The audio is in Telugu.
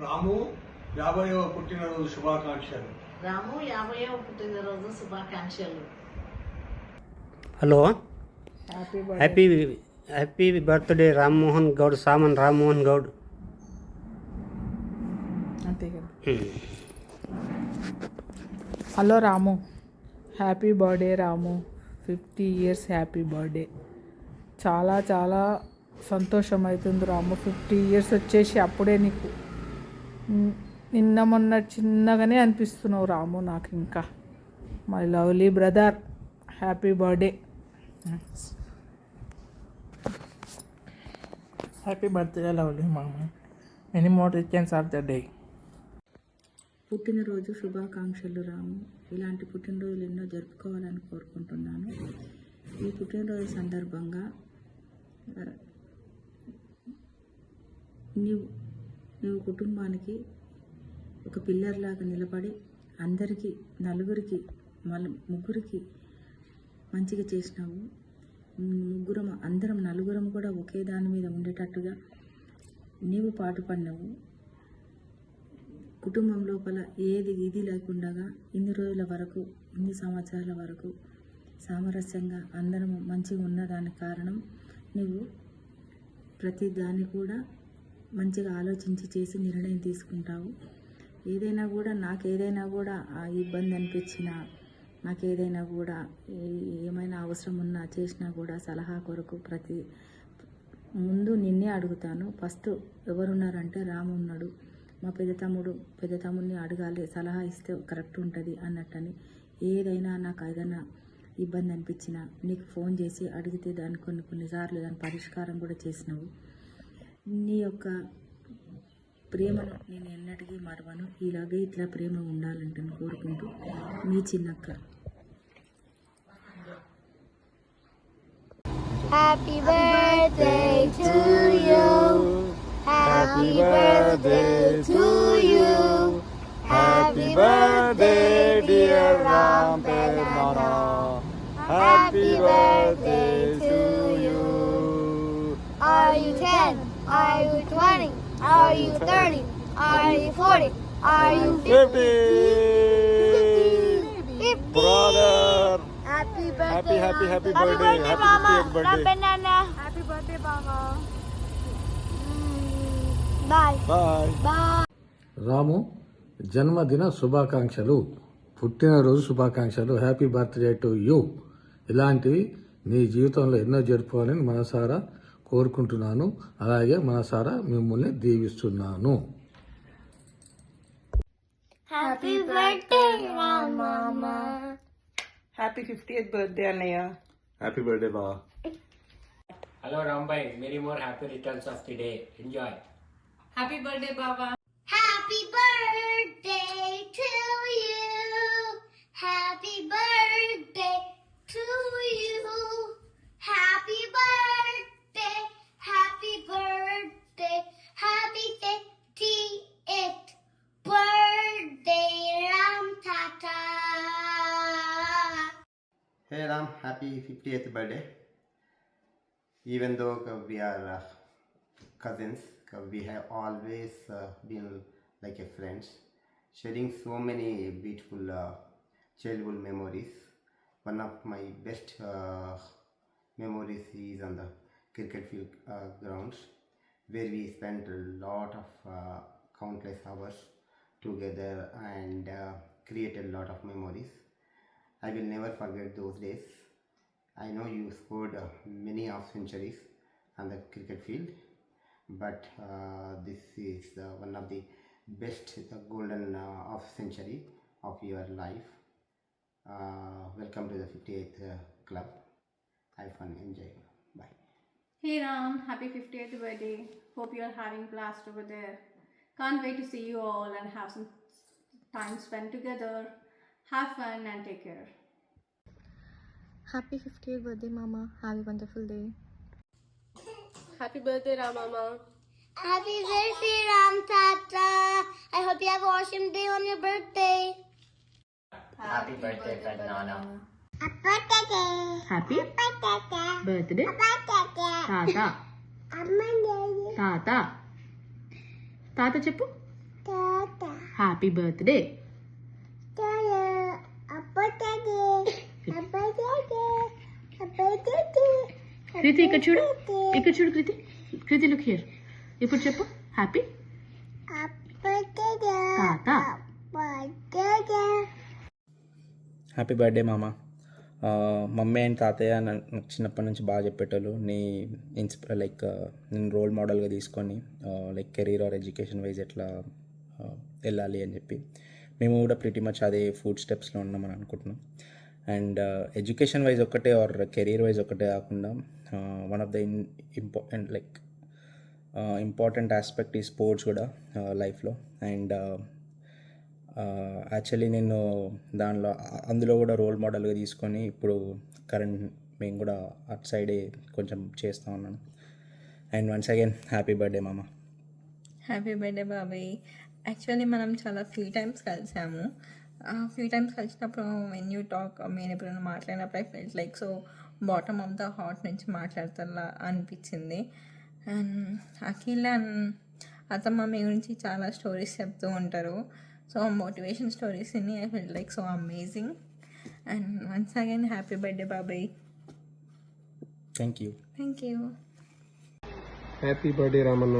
రాము 50వ పుట్టినరోజు శుభాకాంక్షలు. రాము 50వ పుట్టినరోజు శుభాకాంక్షలు. Hello, happy birthday Rammohan Goud, సామన్ రామ్మోహన్ గౌడ్. అంతే కదా. Hello Ramu, happy birthday Ramu, 50 years happy birthday. చాలా చాలా సంతోషం అవుతుంది రాము, 50 years వచ్చేసి అప్పుడే నీకు నిన్న మొన్న చిన్నగానే అనిపిస్తున్నావు రాము నాకు. ఇంకా my lovely brother, happy birthday. Happy birthday lovely మామ, many more returns of the day. పుట్టినరోజు శుభాకాంక్షలు రాము. ఇలాంటి పుట్టినరోజులు ఎన్నో జరుపుకోవాలని కోరుకుంటున్నాను. ఈ పుట్టినరోజు సందర్భంగా నీవు కుటుంబానికి ఒక పిల్లర్లాగా నిలబడి అందరికీ, నలుగురికి, ముగ్గురికి మంచిగా చేసినావు. అందరం నలుగురం కూడా ఒకే దాని మీద ఉండేటట్టుగా నీవు పాటుపడినావు. కుటుంబం లోపల ఇది లేకుండా ఇన్ని రోజుల వరకు, ఇన్ని సంవత్సరాల వరకు సామరస్యంగా అందరం మంచిగా ఉన్నదానికి కారణం నువ్వు ప్రతి దాన్ని కూడా మంచిగా ఆలోచించి చేసి నిర్ణయం తీసుకుంటావు. నాకేదైనా కూడా ఆ ఇబ్బంది అనిపించినా, నాకేదైనా కూడా ఏమైనా అవసరం ఉన్నా చేసినా కూడా సలహా కొరకు ముందు నిన్నే అడుగుతాను. ఫస్ట్ ఎవరున్నారంటే రాము ఉన్నాడు, మా పెద్ద తమ్ముడిని అడగాలి, సలహా ఇస్తే కరెక్ట్ ఉంటుంది అన్నట్టని. నాకు ఏదైనా ఇబ్బంది అనిపించినా నీకు ఫోన్ చేసి అడిగితే దాన్ని కొన్నిసార్లు దాని పరిష్కారం కూడా చేసినావు. నీ యొక్క ప్రేమను నేను ఎన్నటికీ మరవను. ఇలాగే ఇట్లా ప్రేమ ఉండాలంటే కోరుకుంటూ మీ చిన్నక్క. Happy birthday to you. Happy birthday to you. Happy birthday dear Ram Peramana. Happy birthday to you. Are you 10? Are you 20? Are you 30? Are you 40? Are you 50? 50. Brother. Happy birthday. Happy birthday. Happy Mama. 50th birthday. Banana. Happy birthday, Mama. Bye. Bye. Bye. రాము జన్మదిన శుభాకాంక్షలు, పుట్టినరోజు శుభాకాంక్షలు. Happy birthday to you. ఇలాంటివి నీ జీవితంలో ఎన్నో జరుపుకోవాలని మనసారా కోరుకుంటున్నాను. అలాగే మనసారా మిమ్మల్ని దీవిస్తున్నాను. Happy birthday, Mama. Happy 50th birthday అన్నయ్య. హ్యాపీ బర్త్డే బా. Hello Rambai, many more happy returns of the day. Enjoy. Happy birthday Baba. Happy birthday to you. Happy birthday to you. Happy birthday. Happy birthday. Happy 58th birthday, Ram Tata. Hey Ram, happy 50th birthday. Even though we are cousins, we have always been like a friends, sharing so many beautiful childhood memories. One of my best memories is on the cricket field grounds, where we spent a lot of countless hours together and created a lot of memories. I will never forget those days. I know you scored many half centuries on the cricket field, but this is one of the best golden half century of your life. Welcome to the 58th club. Have fun, enjoy. Bye. Hey Ram, happy 50th birthday. Hope you are having blast over there. Can't wait to see you all and have some time spent together. Have fun and take care. Happy 50th birthday, Mama. Have a wonderful day. Happy birthday, Ram Mama. Happy birthday, Ram Tata. I hope you have an awesome day on your birthday. Happy birthday పెద్దనాన్న. హ్యాపీ బర్త్డే తాత. తాత తాత చెప్పు. Happy birthday. కృతి ఇక్కడ చూడు, ఇక్కడ చూడు కృతి. కృతి లుక్ హియర్. ఇప్పుడు చెప్పు హ్యాపీ తాత. హ్యాపీ బర్త్డే మామ. మమ్మీ అండ్ తాతయ్య నాకు చిన్నప్పటి నుంచి బాగా చెప్పేటోళ్ళు. నీ నేను రోల్ మోడల్గా తీసుకొని like career or education wise ఎట్లా వెళ్ళాలి అని చెప్పి మేము కూడా ప్రిటీ మచ్ అదే ఫుడ్ స్టెప్స్లో ఉన్నామని అనుకుంటున్నాం. అండ్ ఎడ్యుకేషన్ వైజ్ ఒకటే ఆర్ కెరీర్ వైజ్ ఒకటే కాకుండా one of the important aspect ఈ స్పోర్ట్స్ కూడా లైఫ్లో. అండ్ యాక్చువల్లీ నేను అందులో కూడా రోల్ మోడల్గా తీసుకొని ఇప్పుడు కరెంట్ మేము కూడా అటు సైడే కొంచెం చేస్తూ ఉన్నాను. And once again happy birthday మామ. హ్యాపీ బర్త్డే బాబాయ్. యాక్చువల్లీ మనం చాలా ఫ్యూ టైమ్స్ కలిసాము. కలిసినప్పుడు వెన్ యూ టాక్ నేను ఎప్పుడైనా మాట్లాడినప్పుడు I felt like so bottom of the heart నుంచి మాట్లాడుతా అనిపించింది. అండ్ అఖిల్ అండ్ అతమ్మ మీ గురించి చాలా స్టోరీస్ చెప్తూ ఉంటారు. సో మోటివేషన్ స్టోరీస్ ఇన్ని I felt like so amazing. And once again happy birthday బాబాయ్. Thank you. Thank you. Happy birthday Ramanna.